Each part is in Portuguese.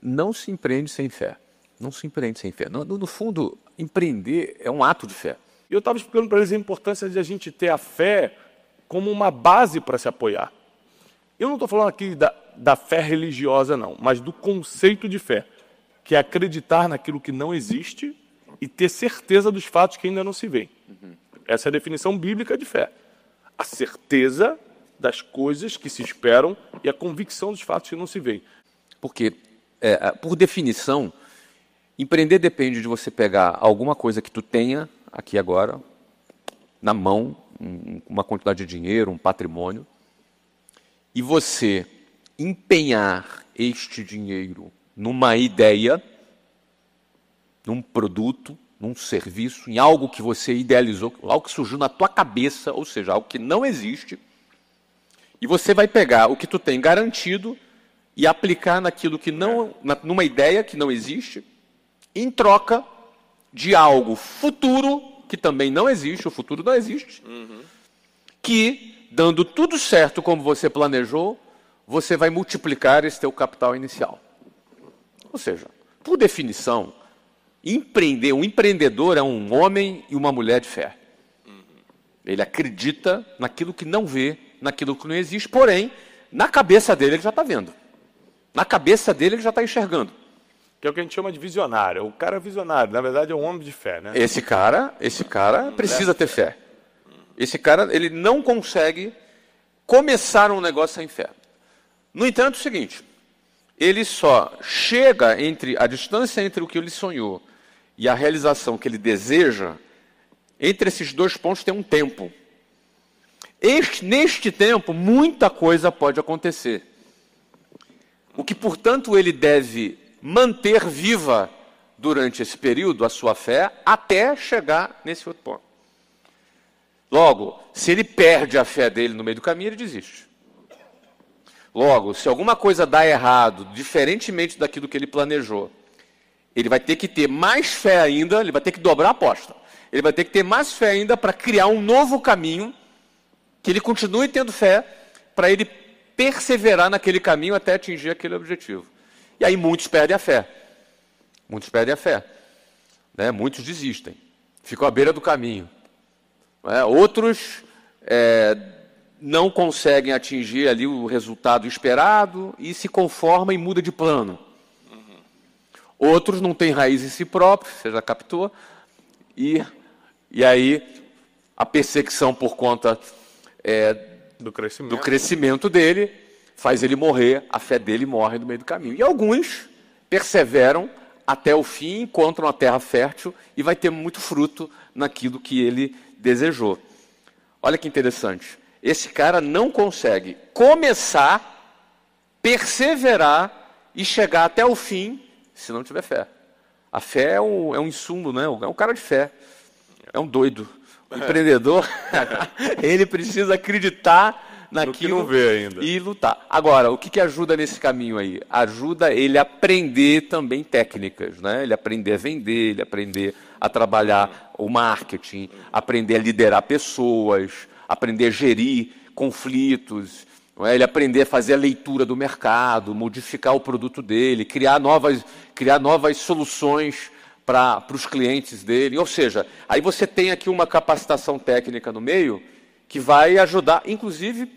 não se empreende sem fé. Não se empreende sem fé. No fundo, empreender é um ato de fé. Eu estava explicando para eles a importância de a gente ter a fé como uma base para se apoiar. Eu não estou falando aqui da fé religiosa, não, mas do conceito de fé, que é acreditar naquilo que não existe e ter certeza dos fatos que ainda não se veem. Essa é a definição bíblica de fé. A certeza das coisas que se esperam e a convicção dos fatos que não se veem. Porque, por definição, empreender depende de você pegar alguma coisa que tu tenha aqui agora, na mão, uma quantidade de dinheiro, um patrimônio, e você empenhar este dinheiro numa ideia, num produto, num serviço, em algo que você idealizou, algo que surgiu na tua cabeça, ou seja, algo que não existe, e você vai pegar o que tu tem garantido e aplicar naquilo que não, numa ideia que não existe, em troca de algo futuro, que também não existe, o futuro não existe, que, dando tudo certo como você planejou, você vai multiplicar esse teu capital inicial. Ou seja, por definição, um empreendedor é um homem e uma mulher de fé. Ele acredita naquilo que não vê, naquilo que não existe, porém, na cabeça dele ele já está vendo. Na cabeça dele ele já está enxergando. Que é o que a gente chama de visionário. O cara é visionário, na verdade é um homem de fé, né? Esse cara precisa ter fé. Esse cara, ele não consegue começar um negócio sem fé. No entanto, é o seguinte, ele só chega a distância entre o que ele sonhou e a realização que ele deseja, entre esses dois pontos tem um tempo. Neste tempo, muita coisa pode acontecer. O que, portanto, ele deve manter viva durante esse período a sua fé até chegar nesse outro ponto. Logo, se ele perde a fé dele no meio do caminho, ele desiste. Logo, se alguma coisa dá errado, diferentemente daquilo que ele planejou, ele vai ter que ter mais fé ainda, ele vai ter que dobrar a aposta. Ele vai ter que ter mais fé ainda para criar um novo caminho, que ele continue tendo fé, para ele perseverar naquele caminho até atingir aquele objetivo. E aí muitos perdem a fé. Muitos perdem a fé. Né? Muitos desistem. Ficam à beira do caminho. Outros não conseguem atingir ali o resultado esperado e se conformam e mudam de plano. Outros não têm raiz em si próprio, você já captou, e aí a perseguição por conta do crescimento dele faz ele morrer, a fé dele morre no meio do caminho. E alguns perseveram até o fim, encontram a terra fértil e vai ter muito fruto naquilo que ele desejou. Olha que interessante. Esse cara não consegue começar, perseverar e chegar até o fim se não tiver fé. A fé é um insumo, né? É um cara de fé. É um doido. O empreendedor, ele precisa acreditar naquilo que não vê ainda e lutar. Agora, o que ajuda nesse caminho aí? Ajuda ele a aprender também técnicas, né? Ele aprender a vender, ele aprender a trabalhar o marketing, aprender a liderar pessoas, aprender a gerir conflitos, não é? Ele aprender a fazer a leitura do mercado, modificar o produto dele, criar novas soluções para os clientes dele. Ou seja, aí você tem aqui uma capacitação técnica no meio que vai ajudar, inclusive,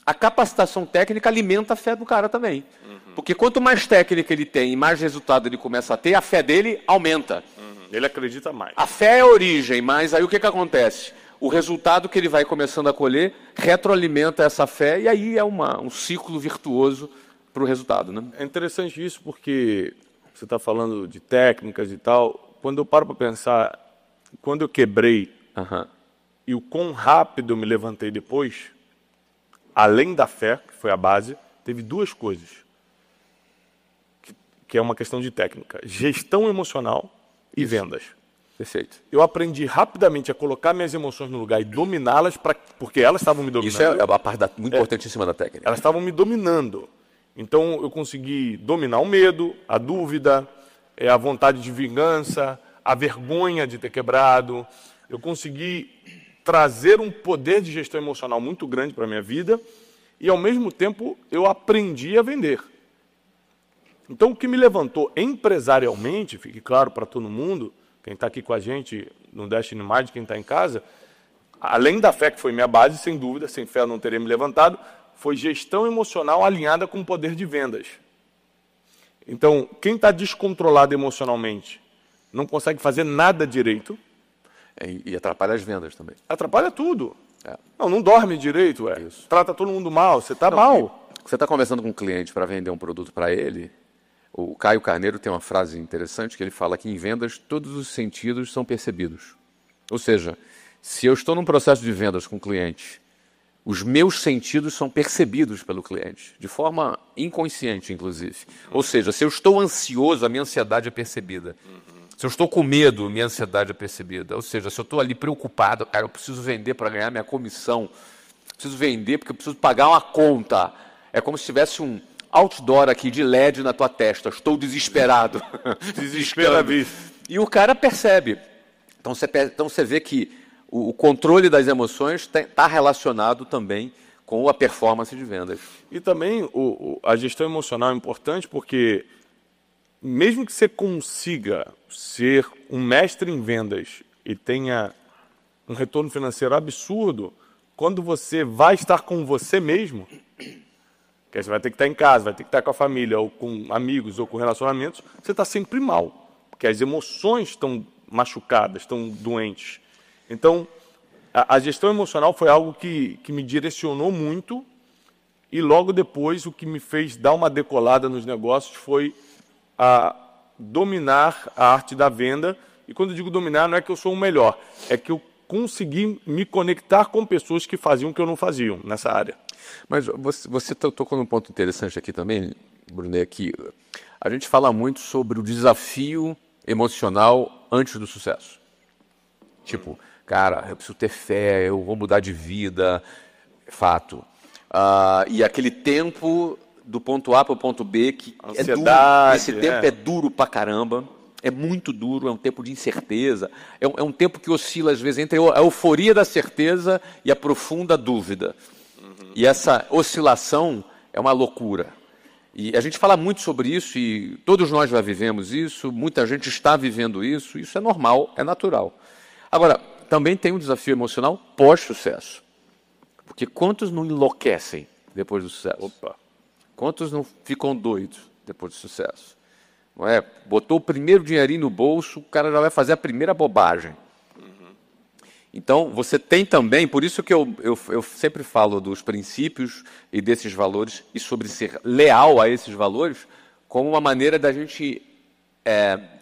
a capacitação técnica alimenta a fé do cara também. Porque quanto mais técnica ele tem e mais resultado ele começa a ter, a fé dele aumenta. Ele acredita mais. A fé é a origem, mas aí o que acontece? O resultado que ele vai começando a colher retroalimenta essa fé e aí é um ciclo virtuoso para o resultado. Né? É interessante isso porque você está falando de técnicas e tal. Quando eu paro para pensar, quando eu quebrei e o quão rápido eu me levantei depois, além da fé, que foi a base, teve duas coisas, que é uma questão de técnica. Gestão emocional e vendas. Perfeito. Eu aprendi rapidamente a colocar minhas emoções no lugar e dominá-las, porque elas estavam me dominando. Isso é a parte muito importantíssima da técnica. Elas estavam me dominando. Então, eu consegui dominar o medo, a dúvida, a vontade de vingança, a vergonha de ter quebrado. Eu consegui trazer um poder de gestão emocional muito grande para a minha vida e, ao mesmo tempo, eu aprendi a vender. Então, o que me levantou empresarialmente, fique claro para todo mundo, quem está aqui com a gente no Destiny Mind, quem está em casa, além da fé que foi minha base, sem dúvida, sem fé eu não teria me levantado, foi gestão emocional alinhada com o poder de vendas. Então, quem está descontrolado emocionalmente não consegue fazer nada direito. E atrapalha as vendas também. Atrapalha tudo. Não dorme direito, trata todo mundo mal, você está mal. Você está conversando com um cliente para vender um produto para ele, o Caio Carneiro tem uma frase interessante que ele fala que em vendas todos os sentidos são percebidos. Ou seja, se eu estou num processo de vendas com o cliente, os meus sentidos são percebidos pelo cliente, de forma inconsciente, inclusive. Ou seja, se eu estou ansioso, a minha ansiedade é percebida. Se eu estou com medo, minha ansiedade é percebida. Ou seja, se eu estou ali preocupado, cara, eu preciso vender para ganhar minha comissão, preciso vender porque eu preciso pagar uma conta. É como se tivesse um outdoor aqui de LED na tua testa. Estou desesperado. Desespero à vista. E o cara percebe. Então você vê que o controle das emoções está relacionado também com a performance de vendas. E também a gestão emocional é importante porque, mesmo que você consiga ser um mestre em vendas e tenha um retorno financeiro absurdo, quando você vai estar com você mesmo, que você vai ter que estar em casa, vai ter que estar com a família, ou com amigos, ou com relacionamentos, você está sempre mal, porque as emoções estão machucadas, estão doentes. Então, a gestão emocional foi algo que me direcionou muito, e logo depois o que me fez dar uma decolada nos negócios foi a dominar a arte da venda. E quando eu digo dominar, não é que eu sou o melhor, é que eu consegui me conectar com pessoas que faziam o que eu não fazia nessa área. Mas você tocou num ponto interessante aqui também, Brunet, que a gente fala muito sobre o desafio emocional antes do sucesso. Tipo, cara, eu preciso ter fé, eu vou mudar de vida, fato. E aquele tempo do ponto A para o ponto B, que ansiedade, esse tempo é duro pra caramba, é muito duro, é um tempo de incerteza, é um tempo que oscila às vezes entre a euforia da certeza e a profunda dúvida. E essa oscilação é uma loucura. E a gente fala muito sobre isso, e todos nós já vivemos isso, muita gente está vivendo isso é normal, é natural. Agora, também tem um desafio emocional pós-sucesso. Porque quantos não enlouquecem depois do sucesso? Opa. Quantos não ficam doidos depois do sucesso? Não é? Botou o primeiro dinheirinho no bolso, o cara já vai fazer a primeira bobagem. Então, você tem também, por isso que eu sempre falo dos princípios e desses valores, e sobre ser leal a esses valores, como uma maneira da gente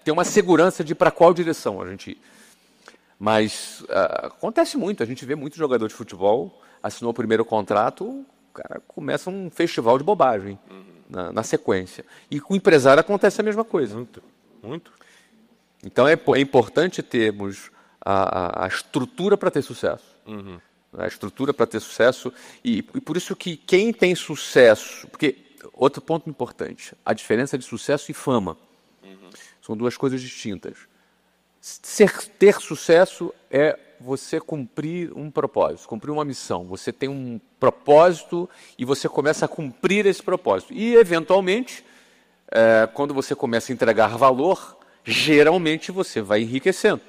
ter uma segurança de para qual direção a gente ir. Mas acontece muito, a gente vê muito jogador de futebol, assinou o primeiro contrato, o cara começa um festival de bobagem na sequência. E com o empresário acontece a mesma coisa. Muito, muito. Então é importante termos a estrutura para ter sucesso. A estrutura para ter sucesso. E por isso que quem tem sucesso... Porque, outro ponto importante, a diferença de sucesso e fama. São duas coisas distintas. Ter sucesso é você cumprir um propósito, cumprir uma missão. Você tem um propósito e você começa a cumprir esse propósito. E, eventualmente, quando você começa a entregar valor, geralmente você vai enriquecendo.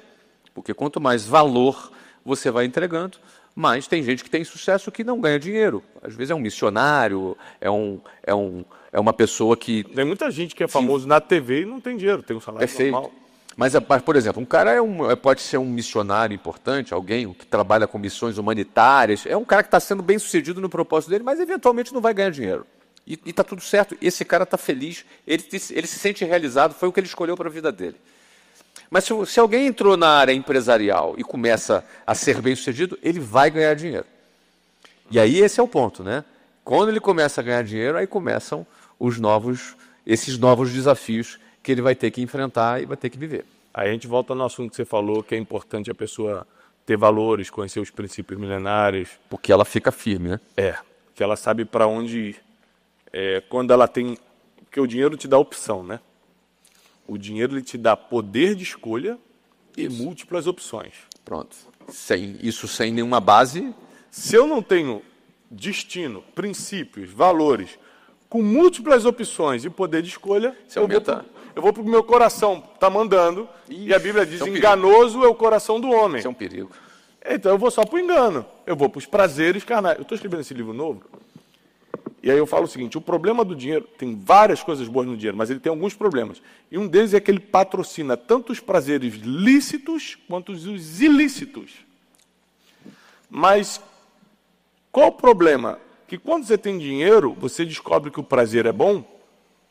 Porque quanto mais valor você vai entregando, mais tem gente que tem sucesso que não ganha dinheiro. Às vezes é um missionário, é uma pessoa que... Tem muita gente que é famoso na TV e não tem dinheiro, tem um salário normal. Mas, por exemplo, um cara pode ser um missionário importante, alguém que trabalha com missões humanitárias, é um cara que está sendo bem sucedido no propósito dele, mas eventualmente não vai ganhar dinheiro. E está tudo certo, esse cara está feliz, ele se sente realizado, foi o que ele escolheu para a vida dele. Mas se alguém entrou na área empresarial e começa a ser bem sucedido, ele vai ganhar dinheiro. E aí esse é o ponto, né? Quando ele começa a ganhar dinheiro, aí começam esses novos desafios que ele vai ter que enfrentar e vai ter que viver. Aí a gente volta no assunto que você falou, que é importante a pessoa ter valores, conhecer os princípios milenares. Porque ela fica firme, né? Que ela sabe para onde ir. Quando ela tem... Porque o dinheiro te dá opção, né? O dinheiro ele te dá poder de escolha e múltiplas opções. Pronto. Sem nenhuma base. Se eu não tenho destino, princípios, valores, com múltiplas opções e poder de escolha, eu vou para o meu coração, está mandando, e a Bíblia diz, enganoso é o coração do homem. Isso é um perigo. Então eu vou só para o engano, eu vou para os prazeres carnais. Eu estou escrevendo esse livro novo, e aí eu falo o seguinte, o problema do dinheiro, tem várias coisas boas no dinheiro, mas ele tem alguns problemas. E um deles é que ele patrocina tanto os prazeres lícitos quanto os ilícitos. Mas qual o problema? Que quando você tem dinheiro, você descobre que o prazer é bom,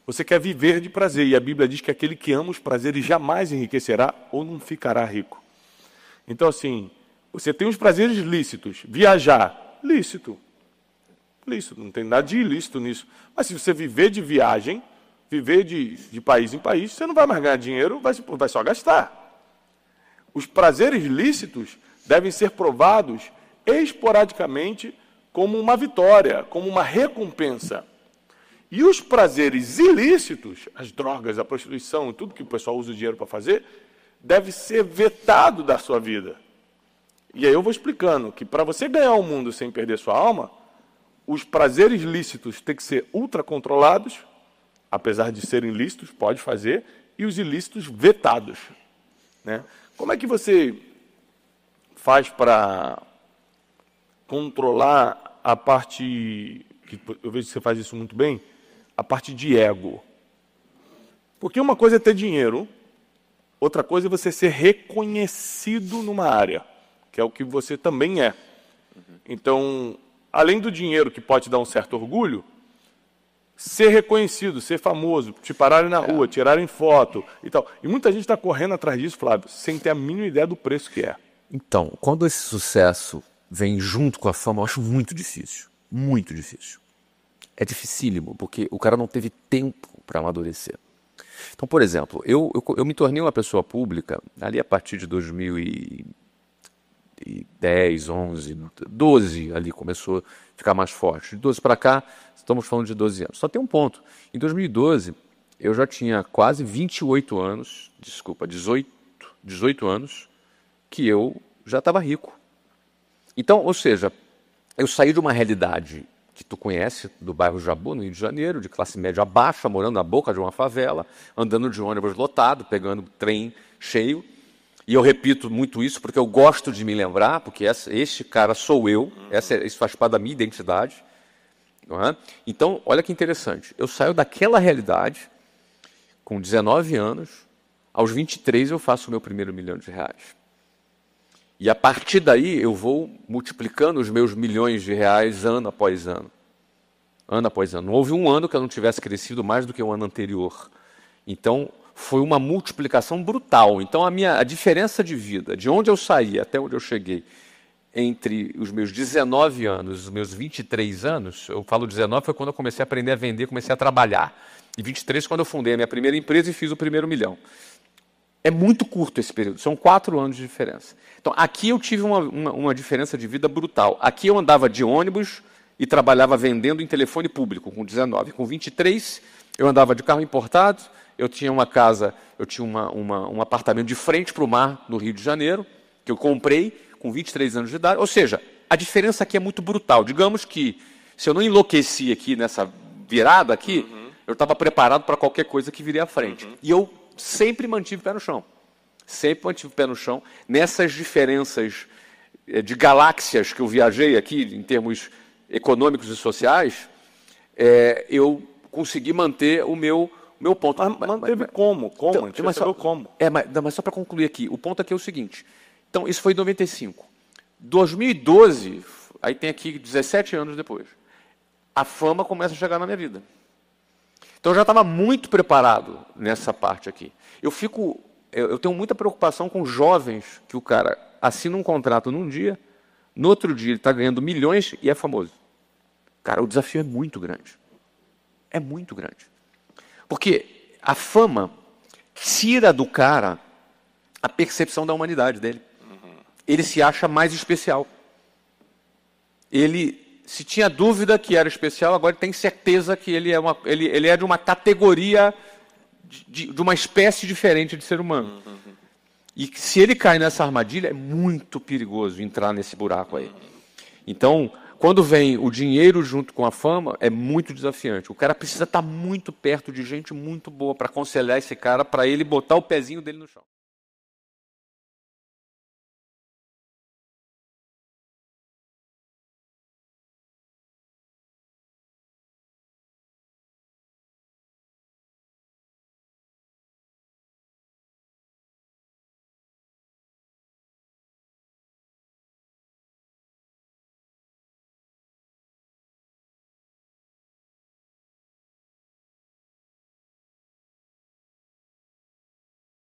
você quer viver de prazer. E a Bíblia diz que aquele que ama os prazeres jamais enriquecerá ou não ficará rico. Então, assim, você tem os prazeres lícitos. Viajar, lícito. Lícito, não tem nada de ilícito nisso. Mas se você viver de viagem, viver de país em país, você não vai mais ganhar dinheiro, vai só gastar. Os prazeres lícitos devem ser provados esporadicamente como uma vitória, como uma recompensa. E os prazeres ilícitos, as drogas, a prostituição, tudo que o pessoal usa o dinheiro para fazer, deve ser vetado da sua vida. E aí eu vou explicando que para você ganhar o mundo sem perder sua alma, os prazeres lícitos têm que ser ultracontrolados, apesar de serem lícitos, pode fazer, e os ilícitos vetados. Né? Como é que você faz para controlar a parte, que eu vejo que você faz isso muito bem, a parte de ego? Porque uma coisa é ter dinheiro, outra coisa é você ser reconhecido numa área, que é o que você também é. Então, além do dinheiro que pode te dar um certo orgulho, ser reconhecido, ser famoso, te pararem na rua, tirarem foto e tal. E muita gente está correndo atrás disso, Flávio, sem ter a mínima ideia do preço que é. Então, quando esse sucesso vem junto com a fama, eu acho muito difícil. Muito difícil. É dificílimo, porque o cara não teve tempo para amadurecer. Então, por exemplo, eu me tornei uma pessoa pública ali a partir de 2010, 11, 12, ali começou a ficar mais forte. De 12 para cá, estamos falando de 12 anos. Só tem um ponto. Em 2012, eu já tinha quase 28 anos, 18 anos, que eu já estava rico. Então, ou seja, eu saí de uma realidade que tu conhece, do bairro Jabu, no Rio de Janeiro, de classe média baixa, morando na boca de uma favela, andando de ônibus lotado, pegando trem cheio. E eu repito muito isso porque eu gosto de me lembrar, porque este cara sou eu, isso faz parte da minha identidade. Não é? Então, olha que interessante, eu saio daquela realidade, com 19 anos, aos 23 eu faço o meu primeiro R$1 milhão. E a partir daí eu vou multiplicando os meus milhões de reais ano após ano. Ano após ano. Não houve um ano que eu não tivesse crescido mais do que o ano anterior. Então, foi uma multiplicação brutal. Então, a diferença de vida, de onde eu saí até onde eu cheguei, entre os meus 19 anos e os meus 23 anos, eu falo 19 foi quando eu comecei a aprender a vender, comecei a trabalhar. E 23 quando eu fundei a minha primeira empresa e fiz o primeiro R$1 milhão. É muito curto esse período, são 4 anos de diferença. Então, aqui eu tive uma diferença de vida brutal. Aqui eu andava de ônibus e trabalhava vendendo em telefone público, com 19. Com 23, eu andava de carro importado, eu tinha uma casa, eu tinha um apartamento de frente para o mar, no Rio de Janeiro, que eu comprei com 23 anos de idade. Ou seja, a diferença aqui é muito brutal. Digamos que, se eu não enlouqueci aqui nessa virada aqui, eu estava preparado para qualquer coisa que viria à frente. E eu sempre mantive o pé no chão. Sempre mantive o pé no chão. Nessas diferenças de galáxias que eu viajei aqui, em termos econômicos e sociais, eu consegui manter o meu ponto. Mas teve como? Mas só para concluir aqui, o ponto aqui é o seguinte. Então, isso foi em 95. 2012, aí tem aqui 17 anos depois, a fama começa a chegar na minha vida. Então, eu já estava muito preparado nessa parte aqui. Eu tenho muita preocupação com jovens que o cara assina um contrato num dia, no outro dia ele está ganhando milhões e é famoso. Cara, o desafio é muito grande. É muito grande. Porque a fama tira do cara a percepção da humanidade dele. Ele se acha mais especial. Ele, se tinha dúvida que era especial, agora ele tem certeza que ele é de uma categoria, de uma espécie diferente de ser humano. E se ele cai nessa armadilha, é muito perigoso entrar nesse buraco aí. Então, quando vem o dinheiro junto com a fama, é muito desafiante. O cara precisa estar muito perto de gente muito boa para aconselhar esse cara, para ele botar o pezinho dele no chão.